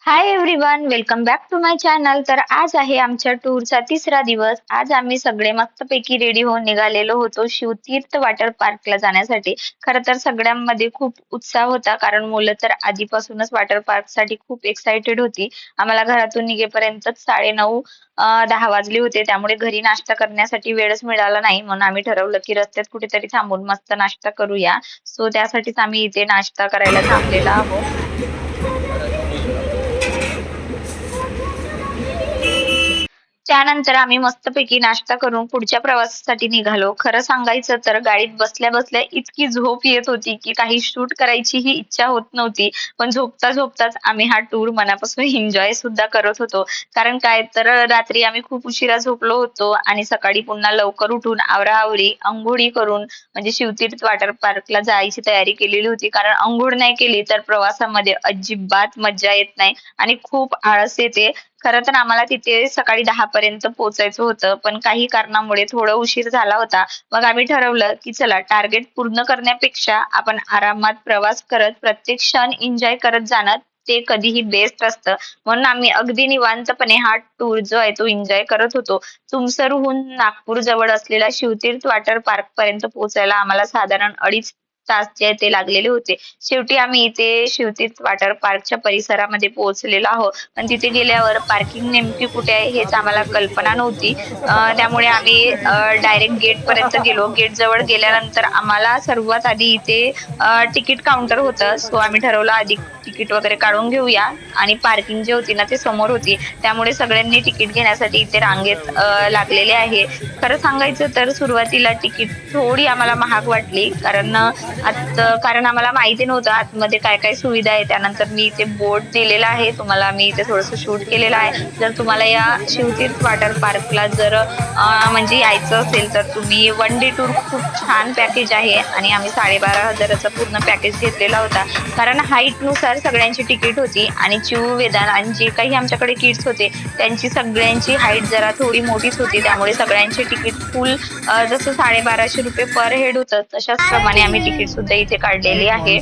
High everyone, welcome back to my channel. तर आज आहे आमच्या टूरचा तिसरा दिवस. आज आम्ही सगळे मस्तपैकी रेडी होऊन निघालेलो होतो शिवतीर्थ वॉटर पार्कला जाण्यासाठी. खरं तर सगळ्यांमध्ये खूप उत्साह होता, कारण मुलं तर आधीपासूनच वॉटर पार्क साठी खूप एक्साइटेड होती. आम्हाला घरातून निघेपर्यंतच 9:30 10 वाजले होते, त्यामुळे घरी नाश्ता करण्यासाठी वेळच मिळाला नाही. म्हणून आम्ही ठरवलं की रस्त्यात कुठेतरी थांबून मस्त नाश्ता करूया. सो त्यासाठीच आम्ही इथे नाश्ता करायला थांबलेलो आहोत. त्यानंतर आम्ही मस्तपैकी नाश्ता करून पुढच्या प्रवासासाठी निघालो. खरं सांगायचं तर गाडीत बसल्या बसल्या इतकी झोप येत होती की काही शूट करायची ही इच्छा होत नव्हती. पण झोपता झोपताच आम्ही हा टूर मनापासून एन्जॉय सुद्धा करत होतो. कारण काय तर रात्री आम्ही खूप उशिरा झोपलो होतो आणि सकाळी पुन्हा लवकर उठून आवराआवरी अंघोळी करून म्हणजे शिवतीर्थ वॉटर पार्कला जायची तयारी केलेली होती. कारण अंघोळ नाही केली तर प्रवासामध्ये अजिबात मज्जा येत नाही आणि खूप आळस येते. खरं तर आम्हाला तिथे सकाळी 10 पर्यंत पोहोचायचं होतं, पण काही कारणामुळे थोडं उशीर झाला होता. मग आम्ही ठरवलं की चला, टार्गेट पूर्ण करण्यापेक्षा आपण आरामात प्रवास करत प्रत्येक क्षण एन्जॉय करत जाणं ते कधीही बेस्ट असतं. म्हणून आम्ही अगदी निवांतपणे हा टूर जो आहे तो एन्जॉय करत होतो. तुमसरहून नागपूर जवळ असलेला शिवतीर्थ वॉटर पार्क पर्यंत पोहोचायला आम्हाला साधारण 2.5 तास जे आहे ते लागलेले होते. शेवटी आम्ही इथे शिवतीर्थ वॉटर पार्कच्या परिसरामध्ये पोहोचलेलो आहोत. पण तिथे गेल्यावर पार्किंग नेमकी कुठे आहे हेच आम्हाला कल्पना नव्हती. त्यामुळे आम्ही डायरेक्ट गेट पर्यंत गेलो. गेट जवळ गेल्यानंतर आम्हाला सर्वात आधी इथे तिकीट काउंटर होतं. सो आम्ही ठरवलं आधी तिकीट वगैरे काढून घेऊया. आणि पार्किंग जी होती ना ती समोर होती, त्यामुळे सगळ्यांनी तिकीट घेण्यासाठी इथे रांगेत लागलेले आहे. खरं सांगायचं तर सुरुवातीला तिकीट थोडी आम्हाला महाग वाटली, कारण आम्हाला माहिती नव्हतं आतमध्ये काय काय सुविधा आहे. त्यानंतर मी इथे बोर्ड दिलेला आहे, तुम्हाला मी इथे थोडस शूट केलेलं आहे. जर तुम्हाला या शिवतीर्थ वॉटर पार्कला जर म्हणजे यायचं असेल तर तुम्ही 1 डे टूर खूप छान पॅकेज आहे आणि आम्ही 12,500चा पूर्ण पॅकेज घेतलेला होता. कारण हाईट नुसार सगळ्यांची तिकीट होती आणि चिऊ, वेदांत आणि जे काही आमच्याकडे किड्स होते त्यांची सगळ्यांची हाईट जरा थोडी मोठीच होती. त्यामुळे सगळ्यांचे तिकीट फुल जसं 1250 रुपये पर हेड होतं तशाच प्रमाणे आम्ही तिकीट सुद्धा इथे काढलेली आहे.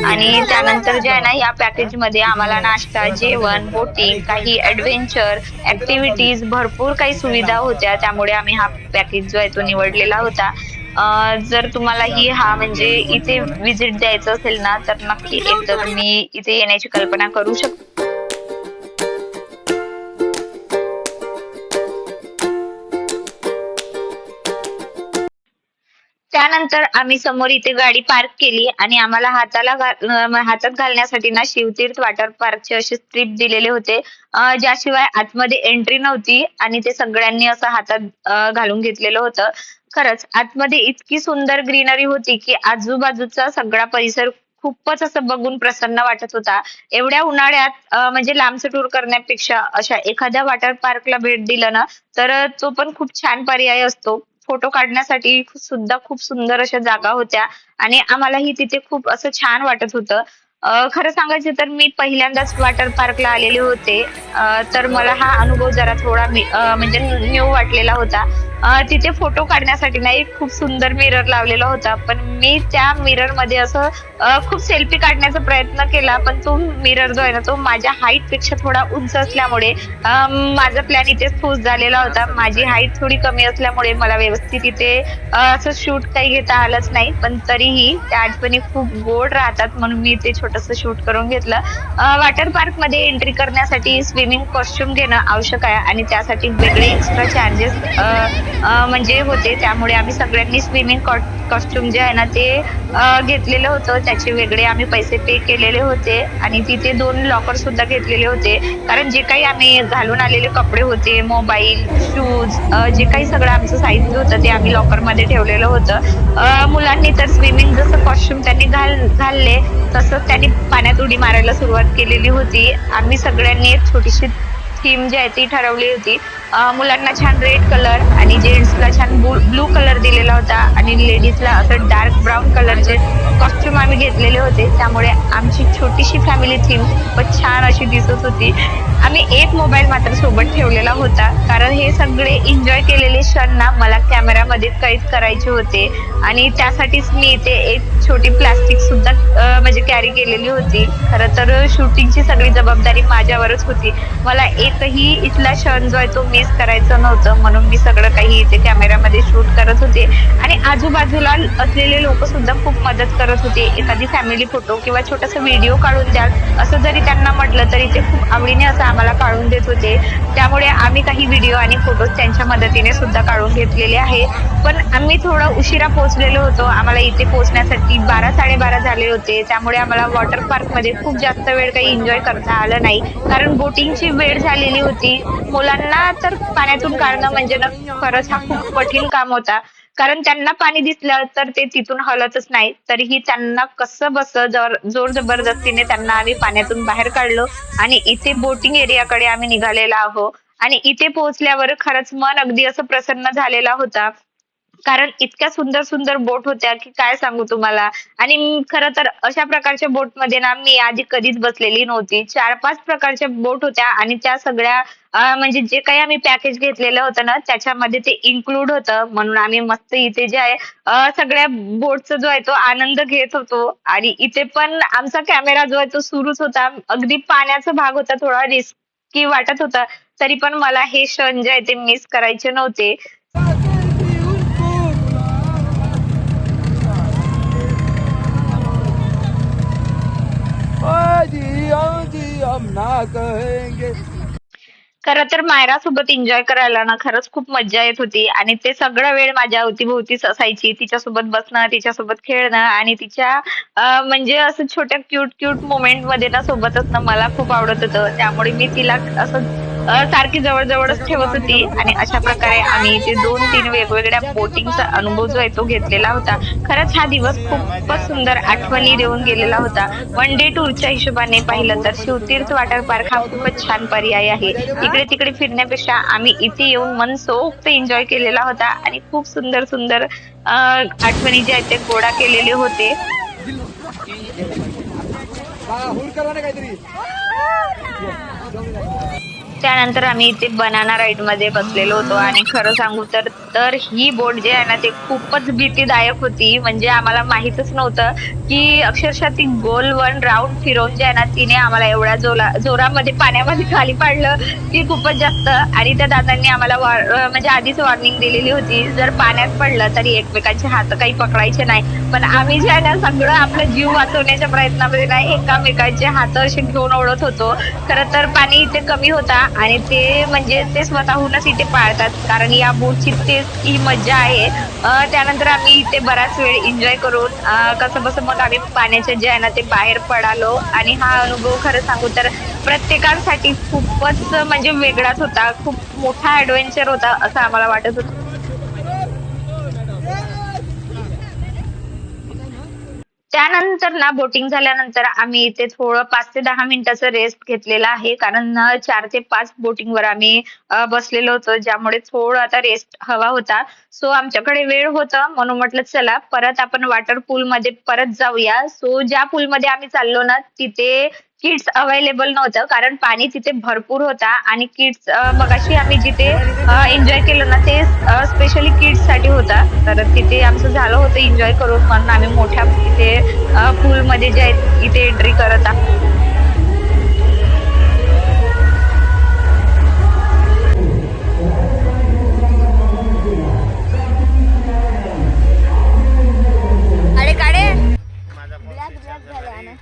आणि त्यानंतर जे आहे ना, या पॅकेज मध्ये आम्हाला नाश्ता, जेवण, बोटिंग, काही ऍडव्हेंचर ऍक्टिव्हिटीज भरपूर काही सुविधा होत्या. त्यामुळे आम्ही हा पॅकेज जो आहे तो निवडलेला होता. जर तुम्हालाही हा म्हणजे इथे विजिट द्यायचं असेल ना तर नक्की एकदा तुम्ही इथे येण्याची कल्पना करू शकता. त्यानंतर आम्ही समोर इथे गाडी पार्क केली आणि आम्हाला हातात घालण्यासाठी ना शिवतीर्थ वॉटर पार्कचे असे स्ट्रीप दिलेले होते, ज्याशिवाय आतमध्ये एंट्री नव्हती आणि ते सगळ्यांनी असं हातात घालून घेतलेलं होतं. खरंच आतमध्ये इतकी सुंदर ग्रीनरी होती की आजूबाजूचा सगळा परिसर खूपच असं बघून प्रसन्न वाटत होता. एवढ्या उन्हाळ्यात म्हणजे लांबचं टूर करण्यापेक्षा अशा एखाद्या वॉटर पार्कला भेट दिलं ना तर तो पण खूप छान पर्याय असतो. फोटो काढण्यासाठी सुद्धा खूप सुंदर अशा जागा होत्या आणि आम्हालाही तिथे खूप असं छान वाटत होतं. खरं सांगायचं तर मी पहिल्यांदाच वॉटर पार्कला आलेले होते. तर मला हा अनुभव जरा थोडा म्हणजे न्यू वाटलेला होता. तिथे फोटो काढण्यासाठी ना एक खूप सुंदर मिरर लावलेला होता, पण मी त्या मिरर मध्ये असं खूप सेल्फी काढण्याचा प्रयत्न केला, पण तो मिरर जो आहे ना तो माझ्या हाईट पेक्षा थोडा उंच असल्यामुळे माझा प्लॅन इथेच फूस झालेला होता. माझी हाईट थोडी कमी असल्यामुळे मला व्यवस्थित इथे असं शूट काही घेता आलंच नाही, पण तरीही त्या आठवणी खूप गोड राहतात म्हणून मी इथे छोटस शूट करून घेतलं. वॉटर पार्क मध्ये एंट्री करण्यासाठी स्विमिंग कॉस्ट्युम घेणं आवश्यक आहे आणि त्यासाठी वेगळे एक्स्ट्रा चार्जेस म्हणजे होते. त्यामुळे आम्ही सगळ्यांनी स्विमिंग कॉस्ट्युम जे आहे ना ते घेतलेलं होतं. त्याचे वेगळे आम्ही पैसे पे केलेले होते आणि तिथे 2 लॉकर सुद्धा घेतलेले होते. कारण जे काही आम्ही घालून आलेले कपडे होते, मोबाईल, शूज, जे काही सगळं आमचं साहित्य होतं ते आम्ही लॉकर मध्ये ठेवलेलं होतं. मुलांनी तर स्विमिंग जसं कॉस्ट्युम त्यांनी घालले तसंच त्यांनी पाण्यात उडी मारायला सुरुवात केलेली होती. आम्ही सगळ्यांनी एक छोटीशी थीम जी आहे ती ठरवली होती. मुलांना छान रेड कलर आणि जेंट्सला छान ब्लू कलर दिलेला होता आणि लेडीजला असं डार्क ब्राऊन कलरचे कॉस्ट्युम आम्ही घेतलेले होते, त्यामुळे आमची छोटीशी फॅमिली थीम खूपच छान अशी दिसत होती. आम्ही एक मोबाईल मात्र सोबत ठेवलेला होता, कारण हे सगळे एन्जॉय केलेले क्षण ना मला कॅमेरामध्ये कैद करायचे होते आणि त्यासाठीच मी इथे एक छोटी प्लास्टिक सुद्धा म्हणजे कॅरी केलेली होती. खरं तर शूटिंगची सगळी जबाबदारी माझ्यावरच होती. मला एकही इथला क्षण जो आहे तो मिस करायचा नव्हतं, म्हणून मी सगळं काही इथे कॅमेरामध्ये शूट करत होते आणि आजूबाजूला असलेले लोक सुद्धा खूप मदत करत होते. एखादी फॅमिली फोटो किंवा छोटासा व्हिडिओ काढून द्याल असं जरी त्यांना म्हटलं तरी ते खूप आवडीने असं आम्हाला काढून देत होते. त्यामुळे आम्ही काही व्हिडिओ आणि फोटोज त्यांच्या मदतीने सुद्धा काढून घेतलेले आहे. पण आम्ही थोडं उशिरा पोहोचलेलो होतो. आम्हाला इथे पोहोचण्यासाठी 12:00-12:30 झाले होते. त्यामुळे आम्हाला वॉटर पार्कमध्ये खूप जास्त वेळ काही एन्जॉय करता आलं नाही. कारण बोटिंगची वेळ झालेली होती. मुलांना तर पाण्यातून काढणं म्हणजे ना खरंच हा खूप कठीण काम होता. कारण त्यांना पाणी दिसलं तर ते तिथून हलतच नाही. तरीही त्यांना कसंबसं जोर जबरदस्तीने त्यांना आम्ही पाण्यातून बाहेर काढलं आणि इथे बोटिंग एरियाकडे आम्ही निघालेलो आहोत. आणि इथे पोहोचल्यावर खरंच मन अगदी असं प्रसन्न झालेला होता. कारण इतक्या सुंदर सुंदर बोट होत्या की काय सांगू तुम्हाला. आणि खरं तर अशा प्रकारच्या बोटमध्ये ना मी आधी कधीच बसलेली नव्हती. 4-5 प्रकारच्या बोट होत्या आणि त्या सगळ्या म्हणजे जे काही आम्ही पॅकेज घेतलेलं होतं ना त्याच्यामध्ये ते इन्क्लूड होतं. म्हणून आम्ही मस्त इथे जे आहे सगळ्या बोटचा जो आहे तो आनंद घेत होतो आणि इथे पण आमचा कॅमेरा जो आहे तो सुरूच होता. अगदी पाण्याचा भाग होता, थोडा रिस्की वाटत होता. तरी पण मला हे क्षण जे आहे ते मिस करायचे नव्हते. हाँ जी हम ना कहेंगे। खरं तर मायरासोबत एन्जॉय करायला ना खरंच खूप मज्जा येत होती आणि ते सगळा वेळ माझ्या अवतीभोवतीच असायची. तिच्यासोबत बसणं, तिच्यासोबत खेळणं आणि तिच्या म्हणजे असं छोट्या क्यूट क्यूट मोमेंटमध्ये ना सोबत असणं मला खूप आवडत होतं. त्यामुळे मी तिला असं सारखी जवळ-जवळच ठेवत होती आणि अशा प्रकारे आम्ही इथे 2-3 वेगवेगळ्या बोटिंगचा अनुभव जो आहे तो घेतलेला होता. खरंच हा दिवस खूपच सुंदर आठवणी देऊन गेलेला होता. वन डे टूरच्या हिशोबाने पाहिलं तर शिवतीर्थ वॉटर पार्क हा खूपच छान पर्याय आहे. इकडे-तिकडे फिरण्यापेक्षा आम्ही इथे येऊन मनसोक्त एन्जॉय केलेला होता आणि खूप सुंदर सुंदर आठवणी ज्या आहेत ते गोळा केलेले होते. हुर करा ना काहीतरी. त्यानंतर आम्ही इथे बनाना राईड मध्ये बसलेलो होतो आणि खरं सांगू तर तर ही बोट जी आहे ना ते खूपच भीतीदायक होती. म्हणजे आम्हाला माहीतच नव्हतं की अक्षरशः ती गोल वन राउंड फिरवून जी आहे ना तिने आम्हाला एवढ्या जोरामध्ये पाण्यामध्ये खाली पाडलं की खूपच जास्त. आणि त्या दादांनी आम्हाला म्हणजे आधीच वॉर्निंग दिलेली होती, जर पाण्यात पडलं तरी एकमेकांचे हात काही पकडायचे नाही. पण आम्ही जे आहे ना सगळं आपला जीव वाचवण्याच्या प्रयत्नामध्ये ना एकामेकांचे हात असे घेऊन ओढत होतो. खरं तर पाणी इथे कमी होता आणि ते म्हणजे ते स्वतःहूनच इथे पाळतात, कारण या बोटची तेच ही मज्जा आहे. त्यानंतर आम्ही इथे बराच वेळ एन्जॉय करून कसंबसं मग आम्ही पाण्याच्या जे आहे ना ते बाहेर पडालो आणि हा अनुभव खरं सांगू तर प्रत्येकासाठी खूपच म्हणजे वेगळाच होता. खूप मोठा ॲडव्हेंचर होता असं आम्हाला वाटत होतं. त्यानंतर ना बोटिंग झाल्यानंतर आम्ही इथे थोडं 5 ते 10 मिनिटाचा रेस्ट घेतलेला आहे. कारण 4 ते 5 बोटिंगवर आम्ही बसलेलो होतो. ज्यामुळे थोडं आता रेस्ट हवा होता. सो आमच्याकडे वेळ होता म्हणून म्हटलं चला परत आपण वॉटर पूलमध्ये परत जाऊया. सो ज्या पूलमध्ये आम्ही चाललो ना तिथे किड्स अवेलेबल नव्हतं, कारण पाणी तिथे भरपूर होता आणि किड्स मगाशी आम्ही जिथे एन्जॉय केलं ना ते स्पेशली किड्ससाठी होता. तर तिथे आमचं झालं होतं एन्जॉय करून, म्हणून आम्ही मोठ्या इथे पूलमध्ये जे आहे इथे एंट्री करत आहोत. अरे काढे ब्लॅक ब्लॅक झाले ना.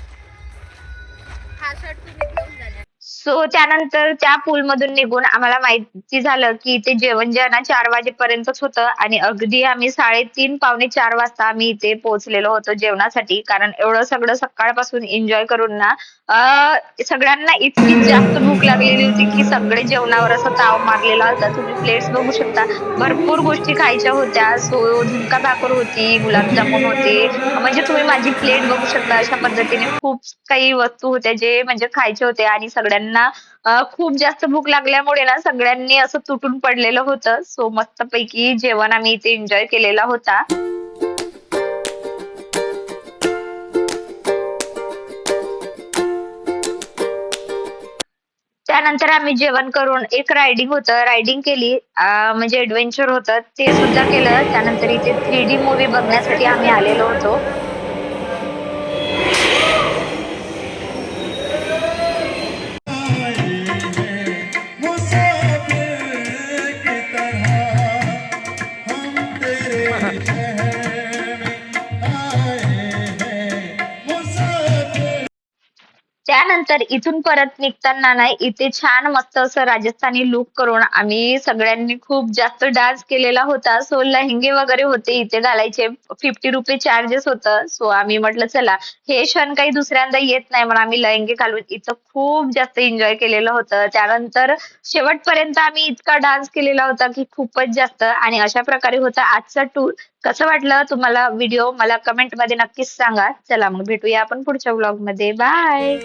हा शर्ट तुम्ही घेऊन झाले. सो त्यानंतर त्या पूलमधून निघून आम्हाला माहिती झालं की इथे जेवण जे आहे ना 4 वाजेपर्यंतच होतं आणि अगदी आम्ही 3:30 पावणे 4 वाजता आम्ही इथे पोहोचलेलो होतो जेवणासाठी. कारण एवढं सगळं सकाळपासून एन्जॉय करून ना सगळ्यांना इतकी जास्त भूक लागलेली होती की सगळे जेवणावर असा ताव मारलेला होता. तुम्ही प्लेट्स बघू शकता. भरपूर गोष्टी खायच्या होत्या. सो झुणका भाकर होती, गुलाबजामुन होते. म्हणजे तुम्ही माझी प्लेट बघू शकता. अशा पद्धतीने खूप काही वस्तू होत्या जे म्हणजे खायचे होते आणि सगळ्यांना खूप जास्त भूक लागल्यामुळे ना सगळ्यांनी असं तुटून पडलेलं होतं. सो मस्तपैकी जेवण आम्ही इथे एन्जॉय केलेला होता. त्यानंतर आम्ही जेवण करून एक रायडिंग केली, म्हणजे एडव्हेंचर होतं ते सुद्धा केलं. त्यानंतर इथे 3D मूव्ही बघण्यासाठी आम्ही आलेलो होतो. त्यानंतर इथून परत निघताना ना इथे छान मस्त असं राजस्थानी लुक करून आम्ही सगळ्यांनी खूप जास्त डान्स केलेला होता. सो लेहेंगे वगैरे होते इथे घालायचे, ₹50 चार्जेस होतं. सो आम्ही म्हटलं चला हे क्षण काही दुसऱ्यांदा येत नाही म्हणून आम्ही लेहेंगे घालून इथं खूप जास्त एन्जॉय केलेलं होतं. त्यानंतर शेवटपर्यंत आम्ही इतका डान्स केलेला होता की खूपच जास्त. आणि अशा प्रकारे होता आजचा टूर. कसं वाटलं तुम्हाला व्हिडिओ मला कमेंट मध्ये नक्कीच सांगा. चला मग भेटूया आपण पुढच्या व्लॉग मध्ये. बाय.